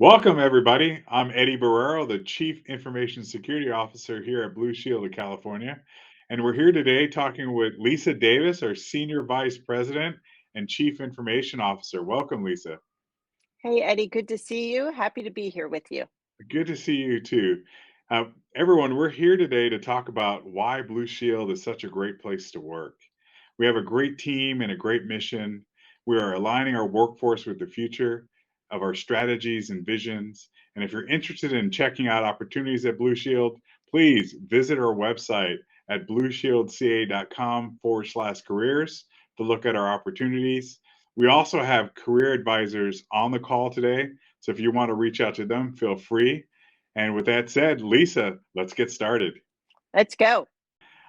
Welcome, everybody. I'm Eddie Borrero, the Chief Information Security Officer here at Blue Shield of California. And we're here today talking with Lisa Davis, our Senior Vice President and Chief Information Officer. Welcome, Lisa. Hey, Eddie, good to see you. Happy to be here with you. Good to see you too. Everyone, we're here today to talk about why Blue Shield is such a great place to work. We have a great team and a great mission. We are aligning our workforce with the future of our strategies and visions. And if you're interested in checking out opportunities at Blue Shield, please visit our website at blueshieldca.com/careers to look at our opportunities. We also have career advisors on the call today. So if you want to reach out to them, feel free. And with that said, Lisa, let's get started. Let's go.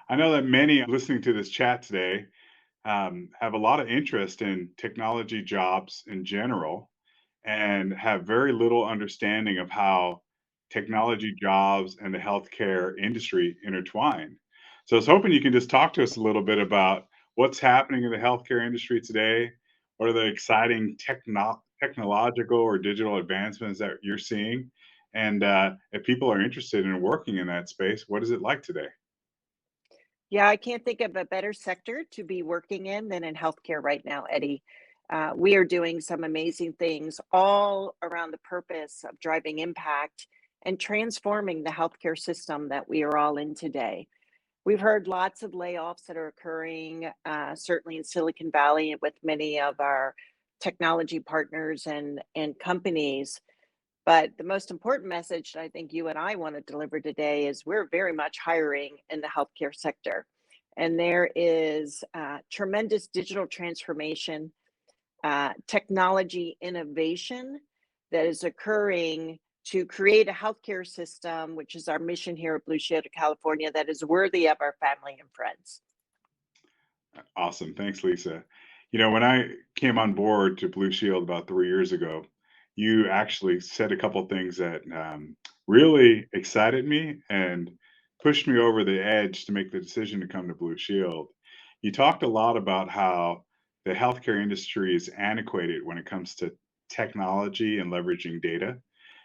I know that many listening to this chat today have a lot of interest in technology jobs in general and have very little understanding of how technology jobs and the healthcare industry intertwine. So I was hoping you can just talk to us a little bit about what's happening in the healthcare industry today. What are the exciting technological or digital advancements that you're seeing? And if people are interested in working in that space, what is it like today? Yeah, I can't think of a better sector to be working in than in healthcare right now, Eddie. We are doing some amazing things all around the purpose of driving impact and transforming the healthcare system that we are all in today. We've heard lots of layoffs that are occurring, certainly in Silicon Valley with many of our technology partners and companies. But the most important message that I think you and I want to deliver today is we're very much hiring in the healthcare sector. And there is tremendous digital transformation, technology innovation that is occurring to create a healthcare system, which is our mission here at Blue Shield of California, that is worthy of our family and friends. Awesome. Thanks, Lisa. You know, when I came on board to Blue Shield about 3 years ago, you actually said a couple things that really excited me and pushed me over the edge to make the decision to come to Blue Shield. You talked a lot about how the healthcare industry is antiquated when it comes to technology and leveraging data.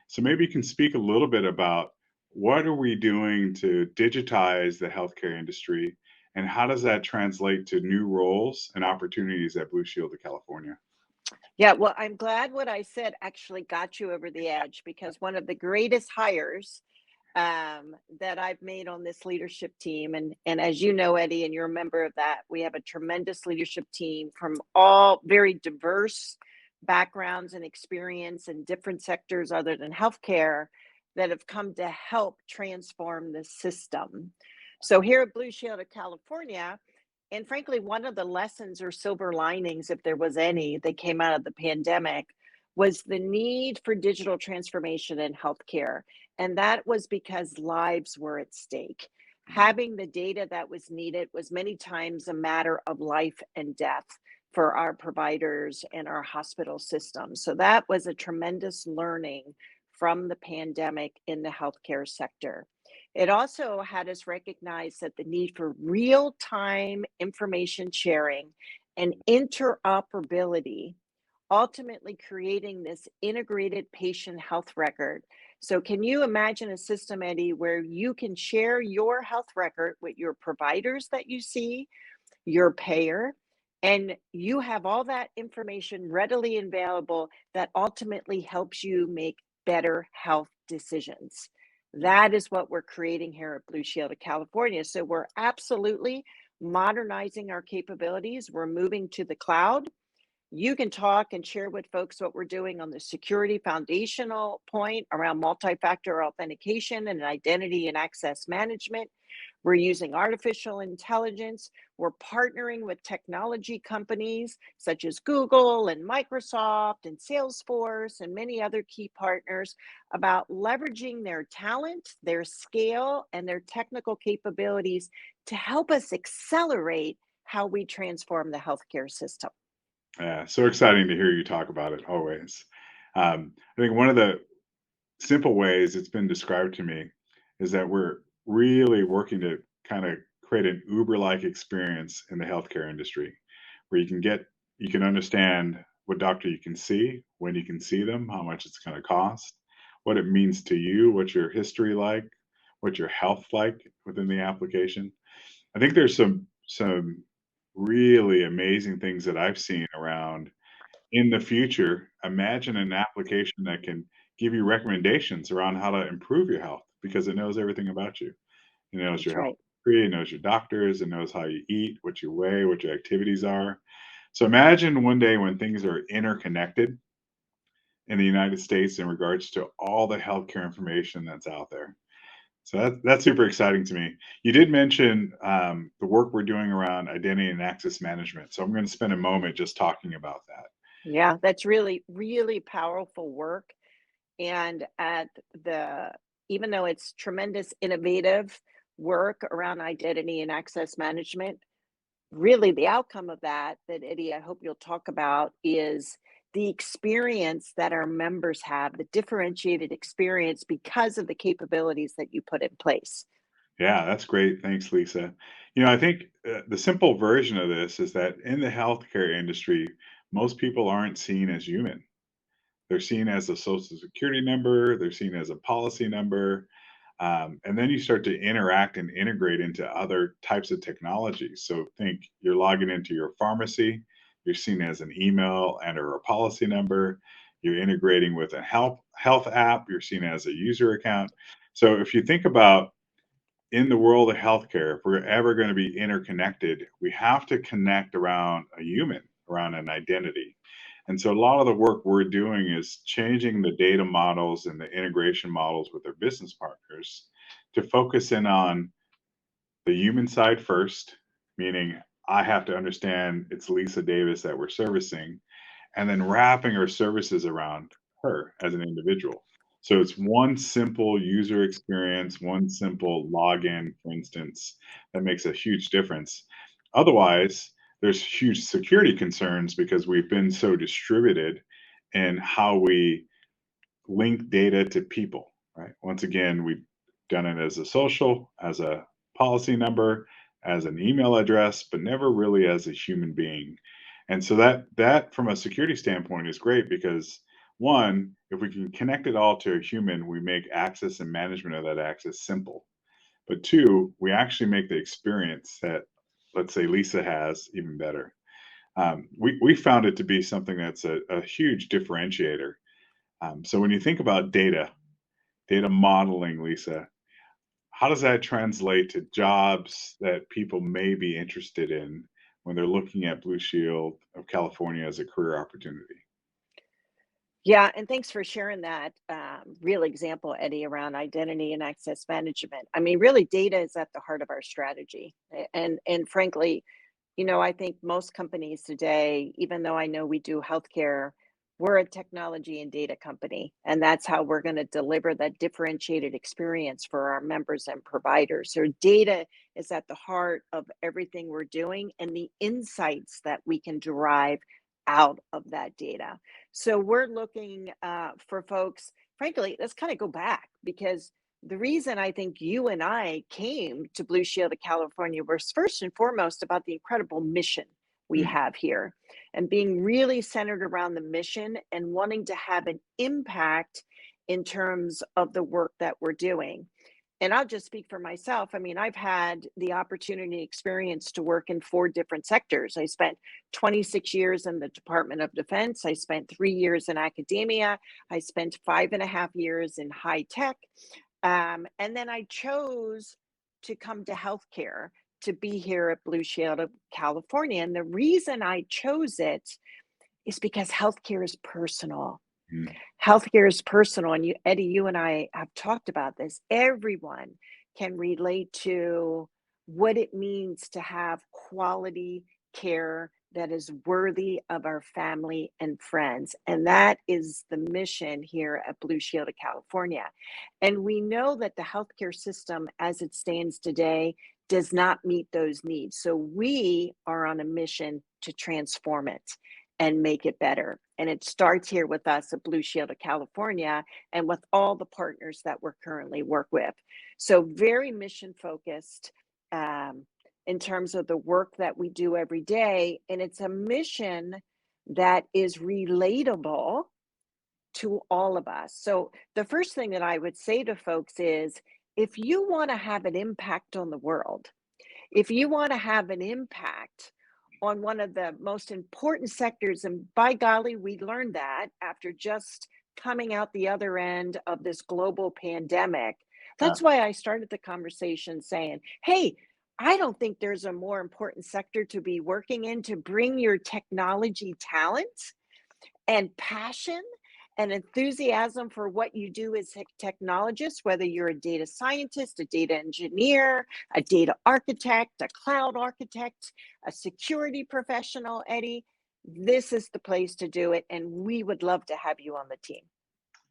So maybe you can speak a little bit about what are we doing to digitize the healthcare industry and how does that translate to new roles and opportunities at Blue Shield of California? Yeah, well, I'm glad what I said actually got you over the edge because one of the greatest hires that I've made on this leadership team. And as you know, Eddie, and you're a member of that, we have a tremendous leadership team from all very diverse backgrounds and experience in different sectors other than healthcare that have come to help transform the system. So here at Blue Shield of California, and frankly, one of the lessons or silver linings, if there was any, that came out of the pandemic was the need for digital transformation in healthcare. And that was because lives were at stake. Mhm. Having the data that was needed was many times a matter of life and death for our providers and our hospital systems. So that was a tremendous learning from the pandemic in the healthcare sector. It also had us recognize that the need for real time information sharing and interoperability, ultimately creating this integrated patient health record. So, can you imagine a system, Eddie, where you can share your health record with your providers that you see, your payer, and you have all that information readily available that ultimately helps you make better health decisions? That is what we're creating here at Blue Shield of California. So we're absolutely modernizing our capabilities. We're moving to the cloud. You can talk and share with folks what we're doing on the security foundational point around multi-factor authentication and identity and access management. We're using artificial intelligence. We're partnering with technology companies such as Google and Microsoft and Salesforce and many other key partners about leveraging their talent, their scale, and their technical capabilities to help us accelerate how we transform the healthcare system. Yeah, so exciting to hear you talk about it always. I think one of the simple ways it's been described to me is that we're really working to kind of create an Uber like experience in the healthcare industry where you can understand what doctor you can see, when you can see them, how much it's going to cost, what it means to you, what's your history like, what's your health like within the application. I think there's some really amazing things that I've seen around in the future. Imagine an application that can give you recommendations around how to improve your health because it knows everything about you. It knows That's your health right. history, it knows your doctors, it knows how you eat, what you weigh, what your activities are. So imagine one day when things are interconnected in the United States in regards to all the healthcare information that's out there. So that's super exciting to me. You did mention the work we're doing around identity and access management. So I'm going to spend a moment just talking about that. Yeah, that's really, really powerful work. And at the even though it's tremendous innovative work around identity and access management, really the outcome of that Eddie, I hope you'll talk about, is the experience that our members have, the differentiated experience because of the capabilities that you put in place. Yeah, that's great. Thanks, Lisa. I think the simple version of this is that in the healthcare industry, most people aren't seen as human. They're seen as a social security number, they're seen as a policy number. And then you start to interact and integrate into other types of technologies. So think you're logging into your pharmacy, you're seen as an email and or a policy number. You're integrating with a health app, you're seen as a user account. So if you think about in the world of healthcare, if we're ever going to be interconnected, we have to connect around a human, around an identity. And so a lot of the work we're doing is changing the data models and the integration models with our business partners to focus in on the human side first, meaning I have to understand it's Lisa Davis that we're servicing, and then wrapping our services around her as an individual. So it's one simple user experience, one simple login, for instance, that makes a huge difference. Otherwise, there's huge security concerns because we've been so distributed in how we link data to people, right? Once again, we've done it as a social, as a policy number, as an email address, but never really as a human being. And so that from a security standpoint is great because one, if we can connect it all to a human, we make access and management of that access simple. But two, we actually make the experience that let's say Lisa has even better. We found it to be something that's a huge differentiator. So when you think about data modeling, Lisa, how does that translate to jobs that people may be interested in when they're looking at Blue Shield of California as a career opportunity? Yeah, and thanks for sharing that real example, Eddie, around identity and access management. I mean, really, data is at the heart of our strategy, and frankly, I think most companies today, even though I know we do healthcare, we're a technology and data company, and that's how we're going to deliver that differentiated experience for our members and providers. So, data is at the heart of everything we're doing and the insights that we can derive out of that data. So, we're looking for folks, frankly, let's kind of go back because the reason I think you and I came to Blue Shield of California was first and foremost about the incredible mission we Mm, have here and being really centered around the mission and wanting to have an impact in terms of the work that we're doing. And I'll just speak for myself. I mean, I've had the opportunity and experience to work in four different sectors. I spent 26 years in the Department of Defense. I spent 3 years in academia. I spent 5.5 years in high tech. And then I chose to come to healthcare to be here at Blue Shield of California. And the reason I chose it is because healthcare is personal. mm, Healthcare is personal. And Eddie, you and I have talked about this. Everyone can relate to what it means to have quality care that is worthy of our family and friends. And that is the mission here at Blue Shield of California. And we know that the healthcare system as it stands today does not meet those needs. So we are on a mission to transform it and make it better. And it starts here with us at Blue Shield of California and with all the partners that we're currently work with. So very mission focused um, in terms of the work that we do every day. And it's a mission that is relatable to all of us. So, the first thing that I would say to folks is if you want to have an impact on the world, if you want to have an impact on one of the most important sectors, and by golly, we learned that after just coming out the other end of this global pandemic. Yeah, That's why I started the conversation saying, hey, I don't think there's a more important sector to be working in to bring your technology talent and passion and enthusiasm for what you do as a technologist, whether you're a data scientist, a data engineer, a data architect, a cloud architect, a security professional, Eddie, this is the place to do it. And we would love to have you on the team.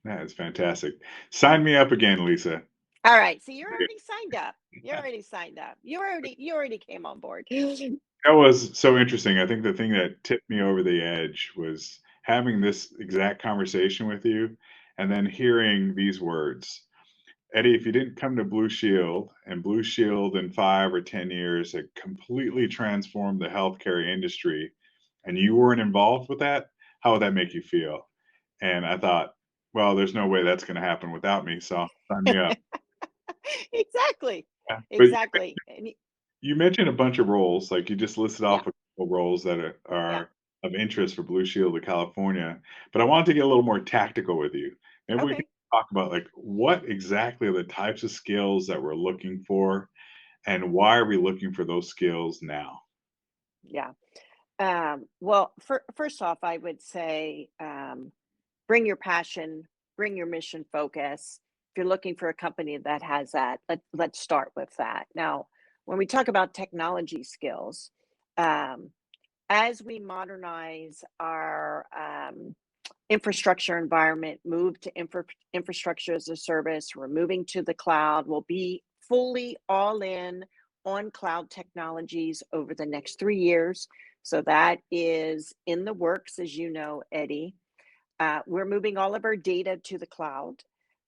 that is fantastic. Sign me up again, Lisa. All right. So you're already signed up. You're already signed up. You already came on board. That was so interesting. I think the thing that tipped me over the edge was having this exact conversation with you and then hearing these words. Eddie, if you didn't come to Blue Shield and Blue Shield in 5 or 10 years had completely transformed the healthcare industry and you weren't involved with that, how would that make you feel? And I thought, well, there's no way that's going to happen without me. So sign me up. Exactly. Yeah. But Exactly. And you mentioned a bunch of roles, like, you just listed yeah. off a couple roles that Yeah. are of interest for Blue Shield of California, but I wanted to get a little more tactical with you. Maybe we can Okay. talk about, like, what exactly are the types of skills that we're looking for, and why are we looking for those skills now? Yeah. Well, first off, I would say bring your passion, bring your mission focus. If you're looking for a company that has that, let's start with that. Now, when we talk about technology skills, um, as we modernize our infrastructure environment, move to infrastructure as a service, we're moving to the cloud, we'll be fully all in on cloud technologies over the next 3 years. So that is in the works, as you know, Eddie. We're moving all of our data to the cloud,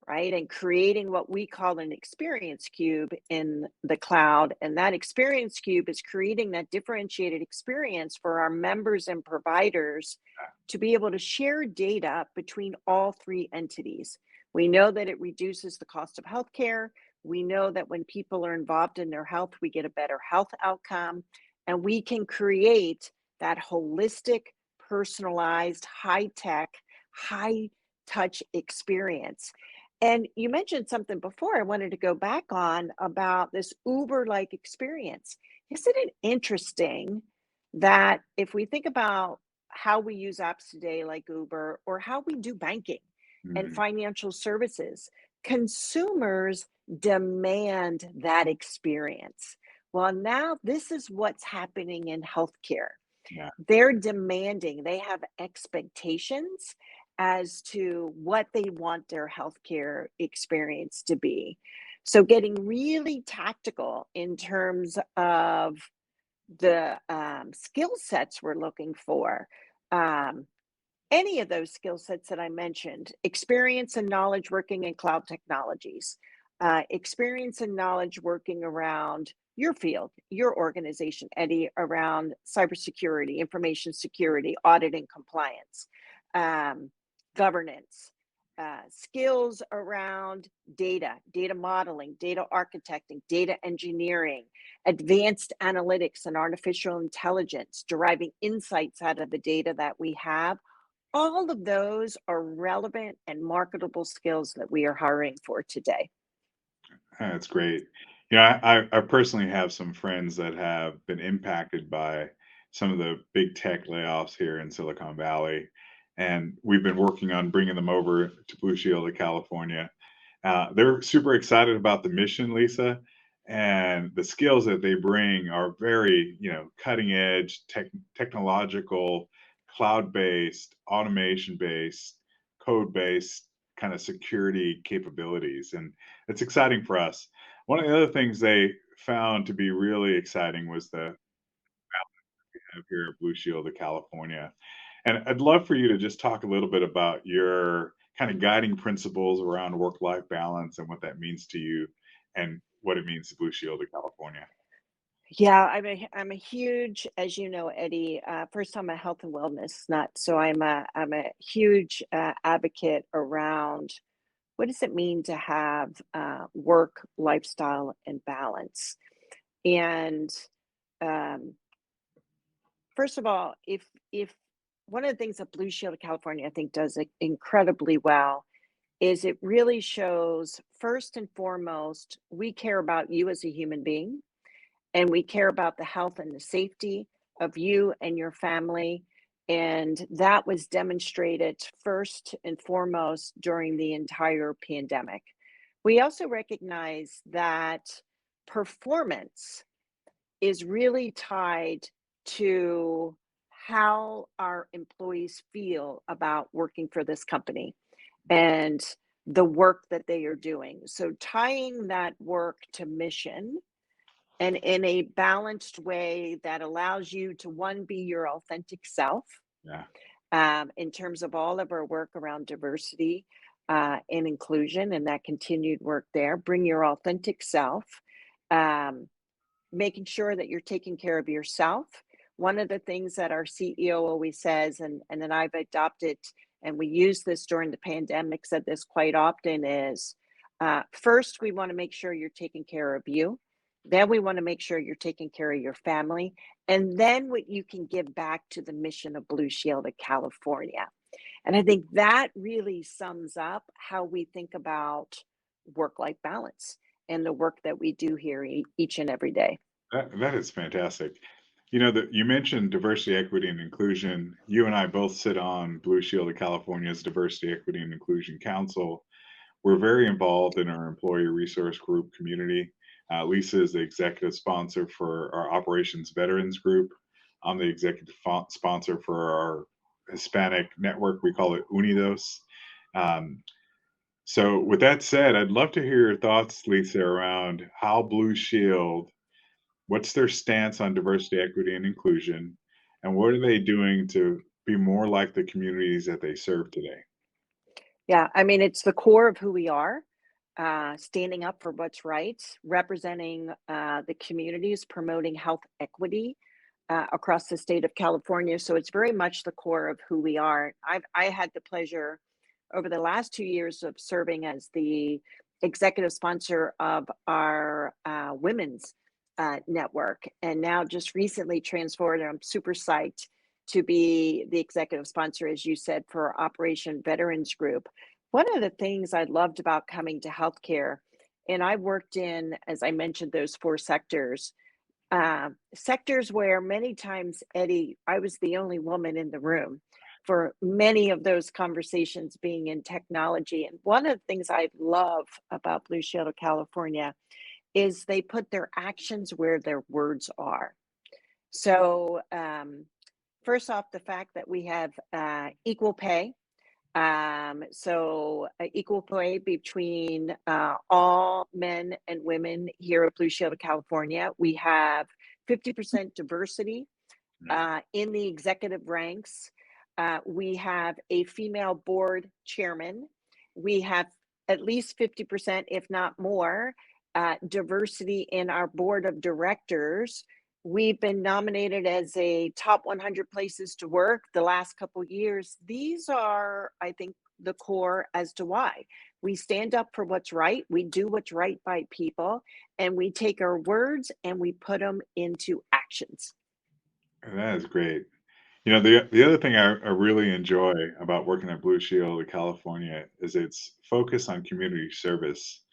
right? And creating what we call an experience cube in the cloud. And that experience cube is creating that differentiated experience for our members and providers to be able to share data between all three entities. We know that it reduces the cost of healthcare. We know that when people are involved in their health, we get a better health outcome. And we can create that holistic, personalized, high tech, high touch experience. And you mentioned something before I wanted to go back on about this Uber like experience. Isn't it interesting that if we think about how we use apps today, like Uber, or how we do banking and Mhm. financial services, consumers demand that experience. Well, now this is what's happening in healthcare. Yeah, They're demanding, they have expectations as to what they want their healthcare experience to be. So, getting really tactical in terms of the skill sets we're looking for. Um, any of those skill sets that I mentioned, experience and knowledge working in cloud technologies, experience and knowledge working around your field, your organization, Eddie, around cybersecurity, information security, audit and compliance, um, governance, skills around data, data modeling, data architecting, data engineering, advanced analytics and artificial intelligence, deriving insights out of the data that we have. All of those are relevant and marketable skills that we are hiring for today. that's great. You know, I personally have some friends that have been impacted by some of the big tech layoffs here in Silicon Valley, and we've been working on bringing them over to Blue Shield of California. They're super excited about the mission, Lisa, and the skills that they bring are very, cutting edge, technological, cloud based, automation based, code based kind of security capabilities. And it's exciting for us. One of the other things they found to be really exciting was the have here at Blue Shield of California. And I'd love for you to just talk a little bit about your kind of guiding principles around work-life balance and what that means to you and what it means to Blue Shield of California. Yeah, I'm a huge, as you know, Eddie. First, I'm a health and wellness nut, so I'm a huge advocate around what does it mean to have work, lifestyle, and balance. And um, first of all, if one of the things that Blue Shield of California I think does incredibly well is it really shows first and foremost we care about you as a human being and we care about the health and the safety of you and your family. And that was demonstrated first and foremost during the entire pandemic. We also recognize that performance is really tied to how our employees feel about working for this company and the work that they are doing. So, tying that work to mission and in a balanced way that allows you to one be your authentic self Yeah. in terms of all of our work around diversity and inclusion and that continued work there bring your authentic self, um, making sure that you're taking care of yourself. One of the things that our CEO always says, and that I've adopted, and we use this during the pandemic, said this quite often, is first, we want to make sure you're taking care of you. Then we want to make sure you're taking care of your family. And then what you can give back to the mission of Blue Shield of California. And I think that really sums up how we think about work life balance and the work that we do here each and every day. That is fantastic. You know, that you mentioned diversity, equity, and inclusion. You and I both sit on Blue Shield of California's Diversity, Equity, and Inclusion Council. We're very involved in our employee resource group community. Lisa is the executive sponsor for our Operations Veterans Group. I'm the executive sponsor for our Hispanic network. We call it Unidos. Um, so, with that said, I'd love to hear your thoughts, Lisa, around how Blue Shield, what's their stance on diversity, equity, and inclusion, and what are they doing to be more like the communities that they serve today? Yeah, I mean, it's the core of who we are, standing up for what's right, representing the communities, promoting health equity across the state of California. So it's very much the core of who we are. I had the pleasure over the last 2 years of serving as the executive sponsor of our women's network, and now just recently transferred. And I'm super psyched to be the executive sponsor, as you said, for Operation Veterans Group. One of the things I loved about coming to healthcare, and I worked in, as I mentioned, those four sectors, sectors where many times, Eddie, I was the only woman in the room for many of those conversations being in technology. And one of the things I love about Blue Shield of California is they put their actions where their words are. So, first off, the fact that we have equal pay. Equal pay between all men and women here at Blue Shield of California. We have 50% diversity Yeah. in the executive ranks. We have a female board chairman. We have at least 50%, if not more, diversity in our board of directors. We've been nominated as a top 100 places to work the last couple years. These are, I think, the core as to why we stand up for what's right. We do what's right by people, and we take our words and we put them into actions. That is great. You know, the other thing I really enjoy about working at Blue Shield of California is its focus on community service.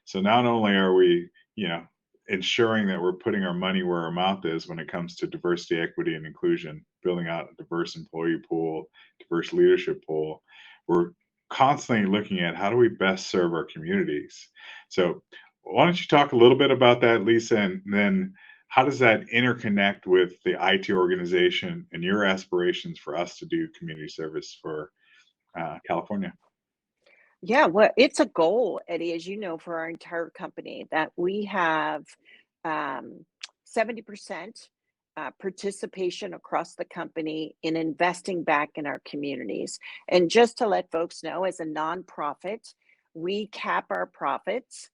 So not only are we, you know, ensuring that we're putting our money where our mouth is when it comes to diversity, equity, and inclusion, building out a diverse employee pool, diverse leadership pool, we're constantly looking at how do we best serve our communities. So why don't you talk a little bit about that, Lisa, and then how does that interconnect with the IT organization and your aspirations for us to do community service for California? Yeah, well, it's a goal, Eddie, as you know, for our entire company that we have um, 70% participation across the company in investing back in our communities. And just to let folks know, as a nonprofit, we cap our profits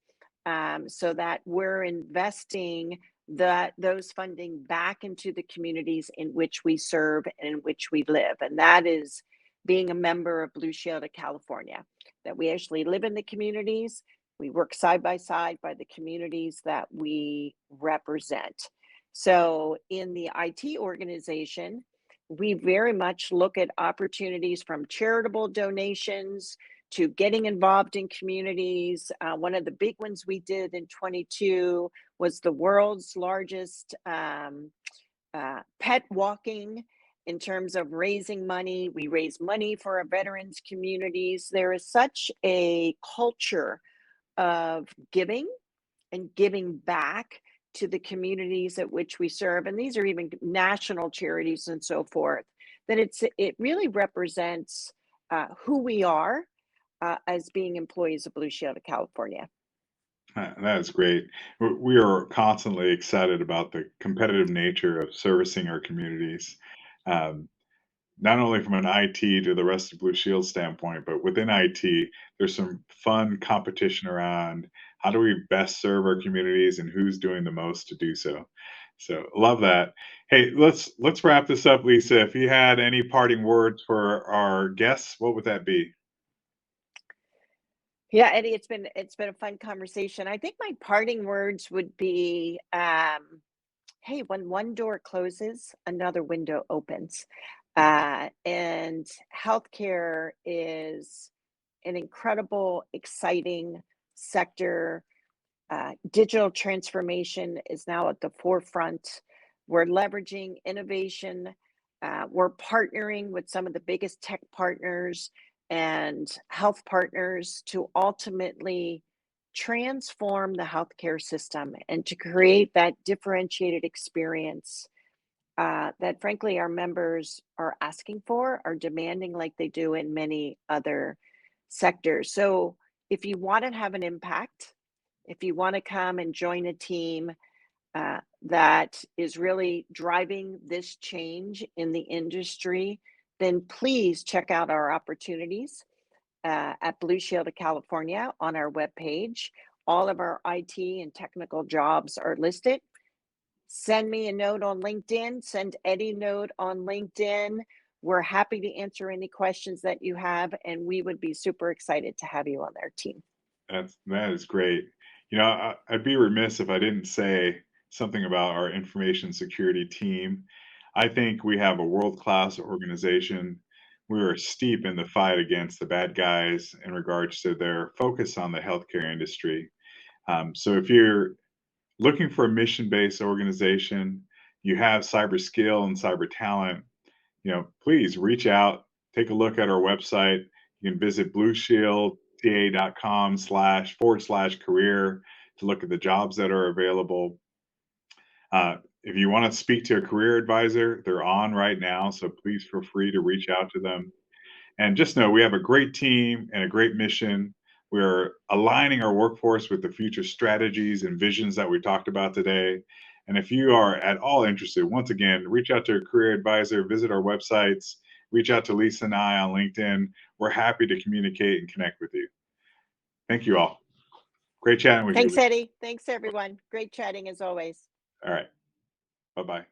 so that we're investing. those funding back into the communities in which we serve and in which we live. And that is being a member of Blue Shield of California, that we actually live in the communities. We work side by the communities that we represent. So in the IT organization, we very much look at opportunities from charitable donations to getting involved in communities. One of the big ones we did in 22 was the world's largest pet walking in terms of raising money. We raise money for our veterans communities. There is such a culture of giving and giving back to the communities at which we serve. And these are even national charities and so forth, that it really represents who we are as being employees of Blue Shield of California. That is great. We are constantly excited about the competitive nature of servicing our communities. Um, Not only from an IT to the rest of Blue Shield standpoint, but within IT, there's some fun competition around how do we best serve our communities and who's doing the most to do so. So love that. Hey, let's wrap this up, Lisa. If you had any parting words for our guests, what would that be? Yeah, Eddie, it's been a fun conversation. I think my parting words would be, hey, when one door closes, another window opens. And healthcare is an incredible, exciting sector. Digital transformation is now at the forefront. We're leveraging innovation. We're partnering with some of the biggest tech partners and health partners to ultimately transform the healthcare system and to create that differentiated experience that, frankly, our members are asking for, are demanding like they do in many other sectors. So, if you want to have an impact, if you want to come and join a team that is really driving this change in the industry, then please check out our opportunities at Blue Shield of California on our webpage. All of our IT and technical jobs are listed. Send me a note on LinkedIn, send Eddie a note on LinkedIn. We're happy to answer any questions that you have, and we would be super excited to have you on their team. That is great. I'd be remiss if I didn't say something about our information security team. I think we have a world-class organization. We are steep in the fight against the bad guys in regards to their focus on the healthcare industry. So if you're looking for a mission-based organization, you have cyber skill and cyber talent, please reach out, take a look at our website. You can visit blueshieldta.com//career to look at the jobs that are available. If you want to speak to a career advisor, they're on right now. So please feel free to reach out to them. And just know we have a great team and a great mission. We're aligning our workforce with the future strategies and visions that we talked about today. And if you are at all interested, once again, reach out to a career advisor, visit our websites, reach out to Lisa and I on LinkedIn. We're happy to communicate and connect with you. Thank you all. Great chatting with you, Thanks, Lisa. Eddie. Thanks, everyone. Great chatting as always. All right. Bye bye.